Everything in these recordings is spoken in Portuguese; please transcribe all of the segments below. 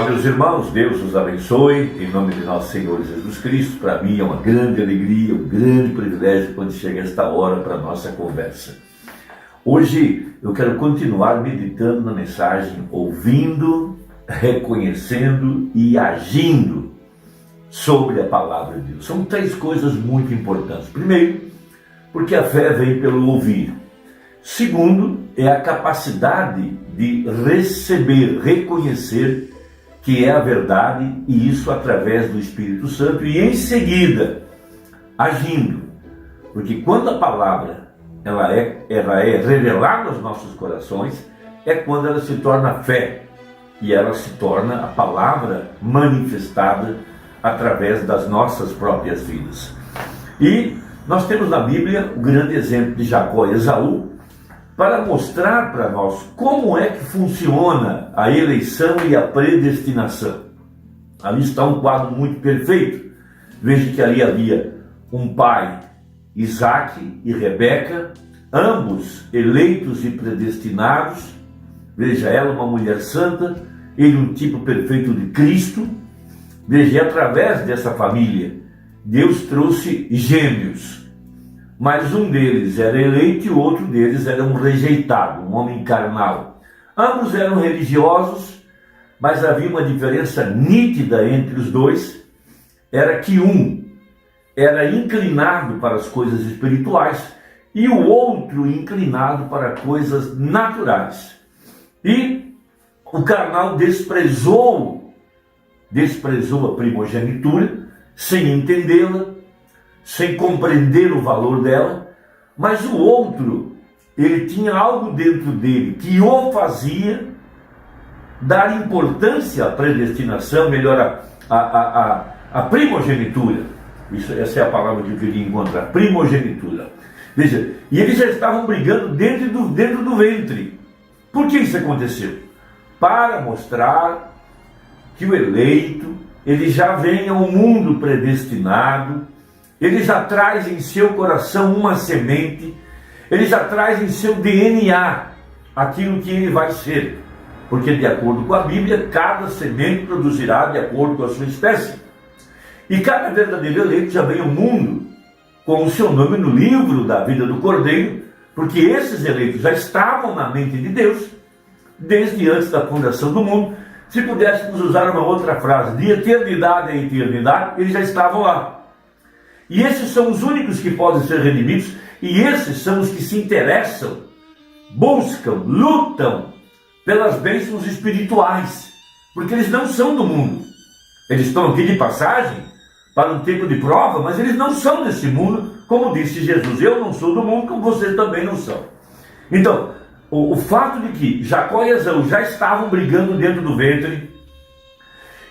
Olá, meus irmãos, Deus os abençoe, em nome de nosso Senhor Jesus Cristo. Para mim é uma grande alegria, um grande privilégio quando chega esta hora para a nossa conversa. Hoje eu quero continuar meditando na mensagem, ouvindo, reconhecendo e agindo sobre a palavra de Deus. São três coisas muito importantes. Primeiro, porque a fé vem pelo ouvir. Segundo, é a capacidade de receber, reconhecer que é a verdade, e isso através do Espírito Santo, e em seguida agindo, porque quando a palavra ela é revelada aos nossos corações, é quando ela se torna fé, e ela se torna a palavra manifestada através das nossas próprias vidas. E nós temos na Bíblia o grande exemplo de Jacó e Esaú, para mostrar para nós como é que funciona a eleição e a predestinação. Ali está um quadro muito perfeito. Veja que ali havia um pai, Isaac e Rebeca, ambos eleitos e predestinados. Veja, ela uma mulher santa, ele um tipo perfeito de Cristo. Veja, através dessa família, Deus trouxe gêmeos. Mas um deles era eleito e o outro deles era um rejeitado, um homem carnal. Ambos eram religiosos, mas havia uma diferença nítida entre os dois. Era que um era inclinado para as coisas espirituais e o outro inclinado para coisas naturais. E o carnal desprezou a primogenitura, sem entendê-la, sem compreender o valor dela, mas o outro, ele tinha algo dentro dele que o fazia dar importância à predestinação, melhor, à primogenitura. Essa é a palavra que eu queria encontrar, primogenitura. Veja, e eles já estavam brigando dentro do ventre. Por que isso aconteceu? Para mostrar que o eleito, ele já vem ao mundo predestinado, ele já traz em seu coração uma semente, ele já traz em seu DNA aquilo que ele vai ser. Porque de acordo com a Bíblia, cada semente produzirá de acordo com a sua espécie. E cada verdadeiro eleito já vem ao mundo com o seu nome no livro da vida do Cordeiro, porque esses eleitos já estavam na mente de Deus, desde antes da fundação do mundo. Se pudéssemos usar uma outra frase, de eternidade a eternidade, eles já estavam lá. E esses são os únicos que podem ser redimidos, e esses são os que se interessam, buscam, lutam pelas bênçãos espirituais, porque eles não são do mundo. Eles estão aqui de passagem para um tempo de prova, mas eles não são desse mundo, como disse Jesus: eu não sou do mundo, como vocês também não são. Então, o fato de que Jacó e Esaú já estavam brigando dentro do ventre,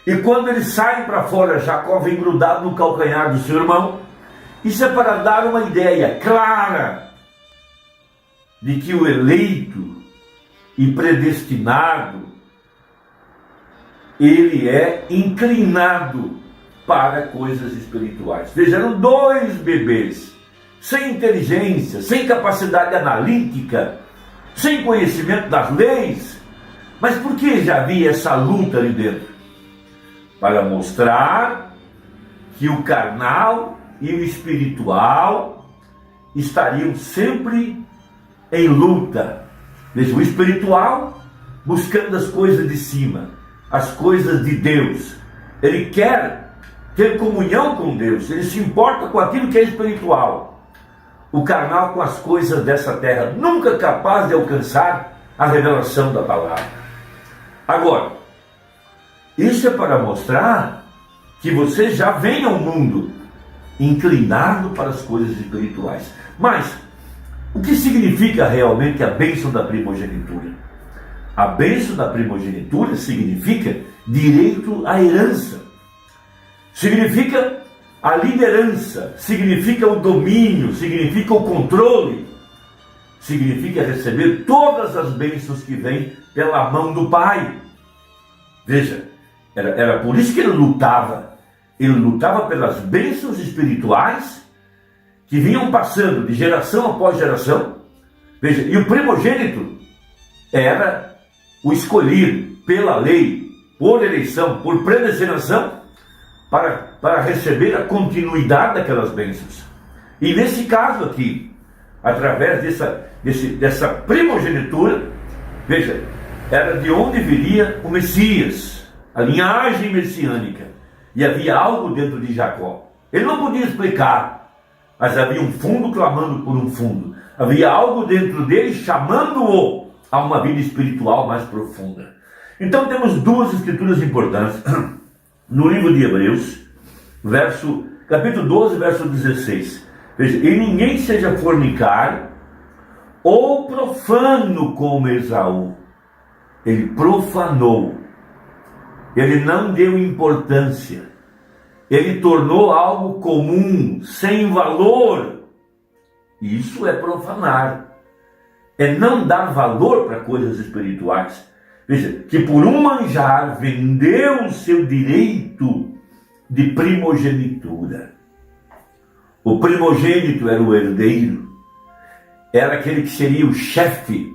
e quando eles saem para fora, Jacó vem grudado no calcanhar do seu irmão. Isso é para dar uma ideia clara de que o eleito e predestinado, ele é inclinado para coisas espirituais. Veja, eram dois bebês, sem inteligência, sem capacidade analítica, sem conhecimento das leis. Mas por que já havia essa luta ali dentro? Para mostrar que o carnal e o espiritual estariam sempre em luta. Veja, o espiritual buscando as coisas de cima, as coisas de Deus. Ele quer ter comunhão com Deus, ele se importa com aquilo que é espiritual. O carnal com as coisas dessa terra, nunca capaz de alcançar a revelação da palavra. Agora, isso é para mostrar que você já vem ao mundo inclinado para as coisas espirituais. Mas o que significa realmente a bênção da primogenitura? A bênção da primogenitura significa direito à herança, significa a liderança, significa o domínio, significa o controle, significa receber todas as bênçãos que vêm pela mão do Pai. Veja, era por isso que ele lutava. Ele lutava pelas bênçãos espirituais que vinham passando de geração após geração. Veja, e o primogênito era o escolhido pela lei, por eleição, por predestinação, para receber a continuidade daquelas bênçãos. E nesse caso aqui, através dessa primogenitura, veja, era de onde viria o Messias, a linhagem messiânica. E havia algo dentro de Jacó. Ele não podia explicar, mas havia um fundo clamando por um fundo. Havia algo dentro dele chamando-o a uma vida espiritual mais profunda. Então temos duas escrituras importantes. No livro de Hebreus, capítulo 12, verso 16. Veja, e ninguém seja fornicário ou profano como Esaú. Ele profanou. Ele não deu importância. Ele tornou algo comum, sem valor. Isso é profanar. É não dar valor para coisas espirituais. Veja, que por um manjar vendeu o seu direito de primogenitura. O primogênito era o herdeiro, era aquele que seria o chefe,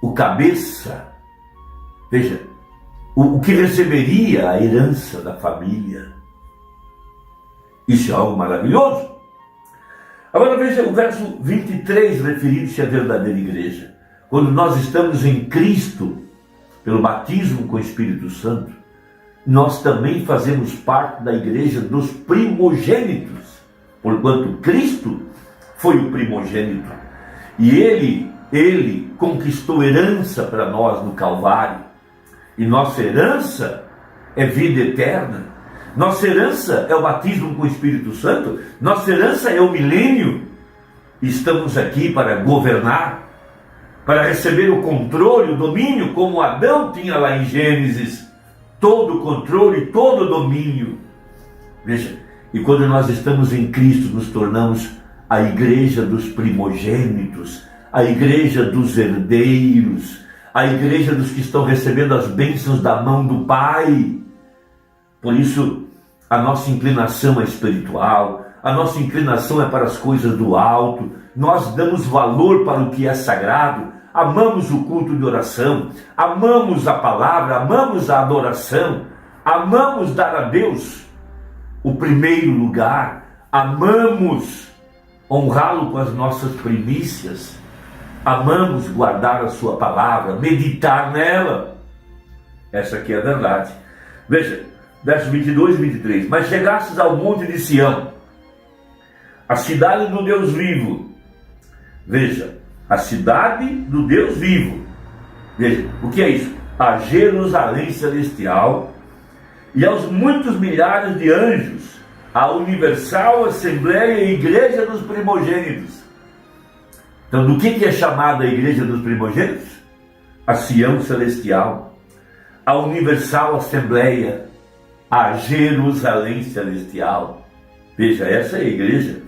o cabeça. Veja, o que receberia a herança da família. Isso é algo maravilhoso. Agora veja o verso 23, referindo-se à verdadeira igreja. Quando nós estamos em Cristo, pelo batismo com o Espírito Santo, nós também fazemos parte da igreja dos primogênitos, porquanto Cristo foi o primogênito. E ele conquistou herança para nós no Calvário. E nossa herança é vida eterna. Nossa herança é o batismo com o Espírito Santo. Nossa herança é o milênio. Estamos aqui para governar, para receber o controle, o domínio, como Adão tinha lá em Gênesis, todo o controle, todo o domínio. Veja, e quando nós estamos em Cristo, nos tornamos a igreja dos primogênitos, a igreja dos herdeiros, a igreja dos que estão recebendo as bênçãos da mão do Pai. Por isso, a nossa inclinação é espiritual, a nossa inclinação é para as coisas do alto, nós damos valor para o que é sagrado, amamos o culto de oração, amamos a palavra, amamos a adoração, amamos dar a Deus o primeiro lugar, amamos honrá-lo com as nossas primícias, amamos guardar a sua palavra, meditar nela. Essa aqui é a verdade. Veja, versos 22 e 23. Mas chegastes ao monte de Sião, a cidade do Deus vivo. Veja, a cidade do Deus vivo. Veja, o que é isso? A Jerusalém celestial e aos muitos milhares de anjos, a universal assembleia e igreja dos primogênitos. Então, do que é chamada a igreja dos primogênitos? A Sião celestial, a universal assembleia, a Jerusalém celestial. Veja, essa é a igreja.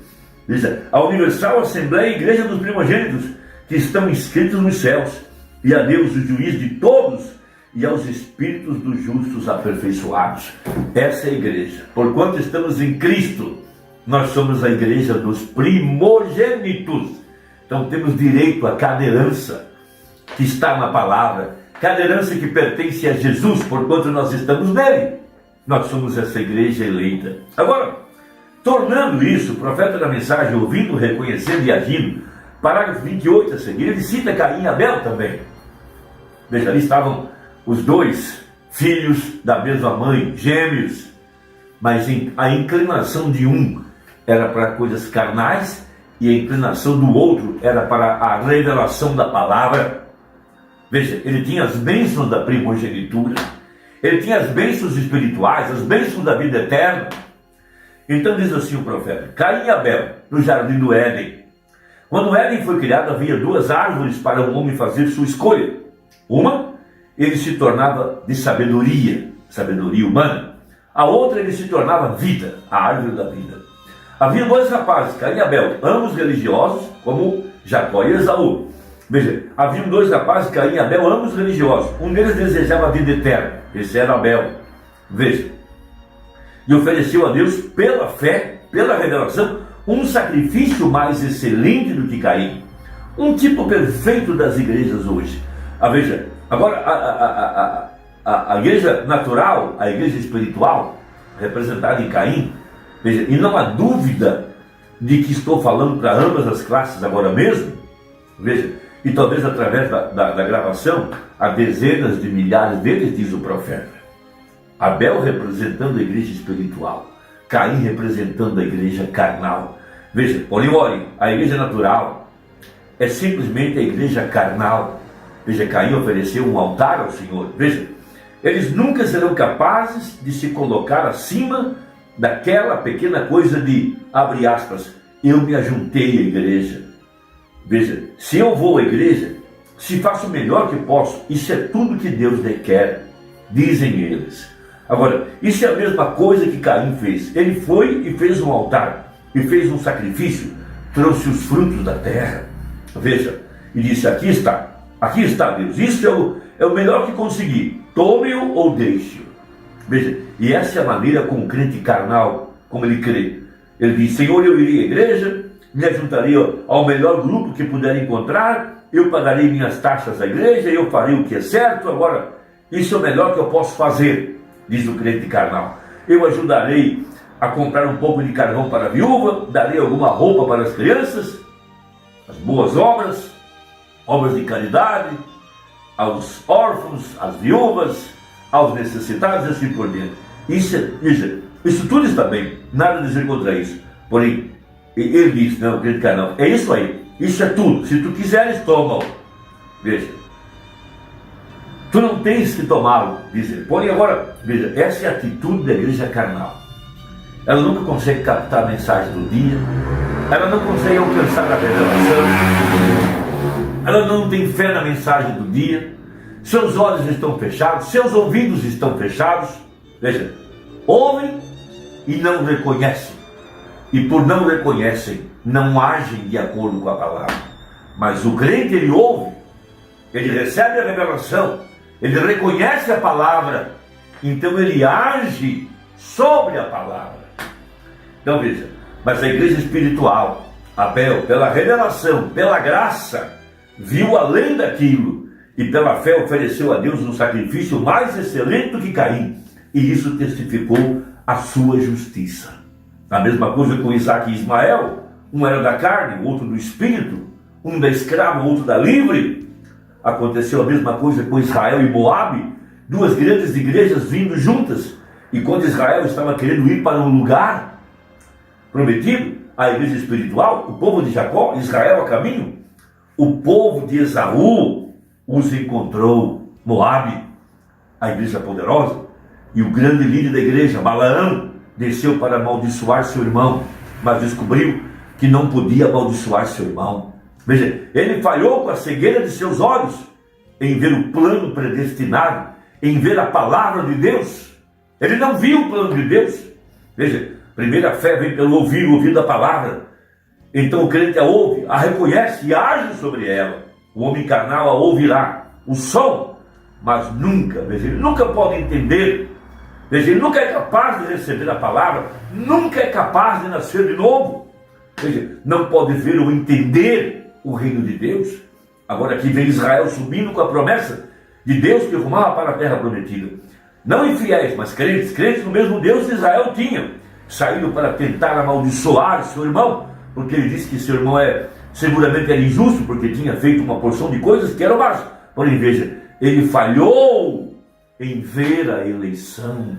Veja, a universal assembleia e igreja dos primogênitos, que estão inscritos nos céus, e a Deus, o juiz de todos, e aos espíritos dos justos aperfeiçoados. Essa é a igreja. Porquanto estamos em Cristo, nós somos a igreja dos primogênitos. Então temos direito a cada herança que está na palavra, cada herança que pertence a Jesus, porquanto nós estamos nele. Nós somos essa igreja eleita. Agora, tornando isso, o profeta da mensagem, ouvindo, reconhecendo e agindo, parágrafo 28 a seguir, ele cita Caim e Abel também. Veja, ali estavam os dois filhos da mesma mãe, gêmeos, mas a inclinação de um era para coisas carnais e a inclinação do outro era para a revelação da palavra. Veja, ele tinha as bênçãos da primogenitura, ele tinha as bênçãos espirituais, as bênçãos da vida eterna. Então diz assim o profeta: Caim e Abel, no jardim do Éden. Quando o Éden foi criado, havia duas árvores para o homem fazer sua escolha. Uma, ele se tornava de sabedoria humana. A outra, ele se tornava vida, a árvore da vida. Havia dois rapazes, Caim e Abel, ambos religiosos, como Jacó e Esaú. Veja, haviam dois rapazes, Caim e Abel, ambos religiosos. Um deles desejava a vida eterna, esse era Abel. Veja, e ofereceu a Deus, pela fé, pela revelação, um sacrifício mais excelente do que Caim. Um tipo perfeito das igrejas hoje. Veja, agora a igreja natural, a igreja espiritual, representada em Caim, veja, e não há dúvida de que estou falando para ambas as classes agora mesmo, veja, e talvez através da gravação, há dezenas de milhares deles, diz o profeta. Abel representando a igreja espiritual, Caim representando a igreja carnal. Veja, olhe, a igreja natural é simplesmente a igreja carnal. Veja, Caim ofereceu um altar ao Senhor. Veja, eles nunca serão capazes de se colocar acima daquela pequena coisa de, abre aspas, eu me ajuntei à igreja. Veja, se eu vou à igreja, se faço o melhor que posso, isso é tudo que Deus requer, dizem eles. Agora, isso é a mesma coisa que Caim fez. Ele foi e fez um altar, e fez um sacrifício, trouxe os frutos da terra. Veja, e disse, aqui está Deus, isso é o melhor que consegui, tome-o ou deixe-o. Veja, e essa é a maneira como o crente carnal, como ele crê. Ele diz, Senhor, eu irei à igreja, me ajuntarei ao melhor grupo que puder encontrar, eu pagarei minhas taxas à igreja, eu farei o que é certo, agora, isso é o melhor que eu posso fazer, diz o crente carnal. Eu ajudarei a comprar um pouco de carvão para a viúva, darei alguma roupa para as crianças, as boas obras, obras de caridade, aos órfãos, às viúvas, aos necessitados, e assim por diante. Isso tudo está bem, nada a dizer contra isso. Porém, ele diz, não, crente carnal, é isso aí, isso é tudo, se tu quiseres, toma-o. Veja, tu não tens que tomá-lo, diz ele. Porém, agora, veja, essa é a atitude da igreja carnal. Ela nunca consegue captar a mensagem do dia, ela não consegue alcançar a revelação, ela não tem fé na mensagem do dia, seus olhos estão fechados, seus ouvidos estão fechados. Veja, ouvem e não reconhecem, e por não reconhecem, não agem de acordo com a palavra. Mas o crente, ele ouve, ele recebe a revelação, ele reconhece a palavra, então ele age sobre a palavra. Então veja, mas a igreja espiritual, Abel, pela revelação, pela graça, viu além daquilo e pela fé ofereceu a Deus um sacrifício mais excelente do que Caim, e isso testificou a sua justiça. A mesma coisa com Isaac e Ismael, um era da carne, o outro do espírito, um da escrava, o outro da livre. Aconteceu a mesma coisa com Israel e Moabe, duas grandes igrejas vindo juntas, e quando Israel estava querendo ir para um lugar prometido, a igreja espiritual, o povo de Jacó, Israel a caminho, o povo de Esaú os encontrou, Moabe, a igreja poderosa, e o grande líder da igreja, Balaão, desceu para amaldiçoar seu irmão, mas descobriu que não podia amaldiçoar seu irmão. Veja, ele falhou com a cegueira de seus olhos, em ver o plano predestinado, em ver a palavra de Deus. Ele não viu o plano de Deus. Veja, primeiro a fé vem pelo ouvir da palavra. Então o crente a ouve, a reconhece e age sobre ela. O homem carnal a ouvirá o som, mas nunca, veja, ele nunca pode entender. Veja, ele nunca é capaz de receber a palavra, nunca é capaz de nascer de novo. Veja, não pode ver ou entender o reino de Deus. Agora aqui vem Israel subindo com a promessa de Deus que rumava para a terra prometida. Não infiéis, mas crentes no mesmo Deus que Israel tinha. Saíram para tentar amaldiçoar seu irmão, porque ele disse que seu irmão seguramente era injusto, porque tinha feito uma porção de coisas que eram más. Porém, veja, ele falhou em ver a eleição.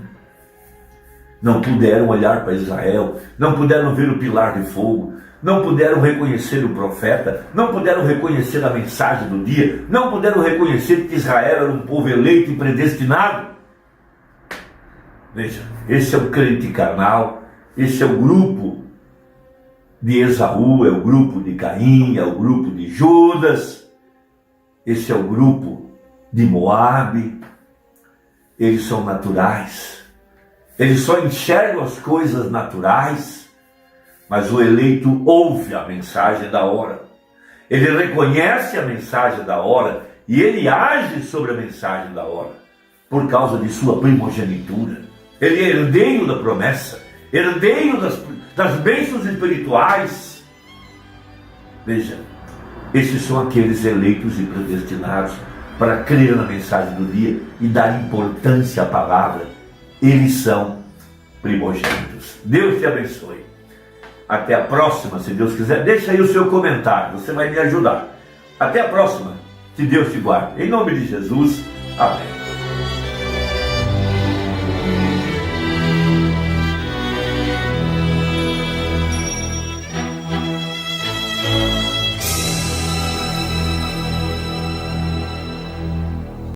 Não puderam olhar para Israel, não puderam ver o pilar de fogo, não puderam reconhecer o profeta, não puderam reconhecer a mensagem do dia, não puderam reconhecer que Israel era um povo eleito e predestinado. Veja, esse é o crente carnal, esse é o grupo de Esaú, é o grupo de Caim, é o grupo de Judas, esse é o grupo de Moabe. Eles são naturais, eles só enxergam as coisas naturais, mas o eleito ouve a mensagem da hora, ele reconhece a mensagem da hora e ele age sobre a mensagem da hora, por causa de sua primogenitura. Ele é herdeiro da promessa, herdeiro das bênçãos espirituais. Veja, esses são aqueles eleitos e predestinados. para crer na mensagem do dia e dar importância à palavra, eles são primogênitos. Deus te abençoe. Até a próxima, se Deus quiser. Deixa aí o seu comentário, você vai me ajudar. Até a próxima, se Deus te guarde. Em nome de Jesus, amém.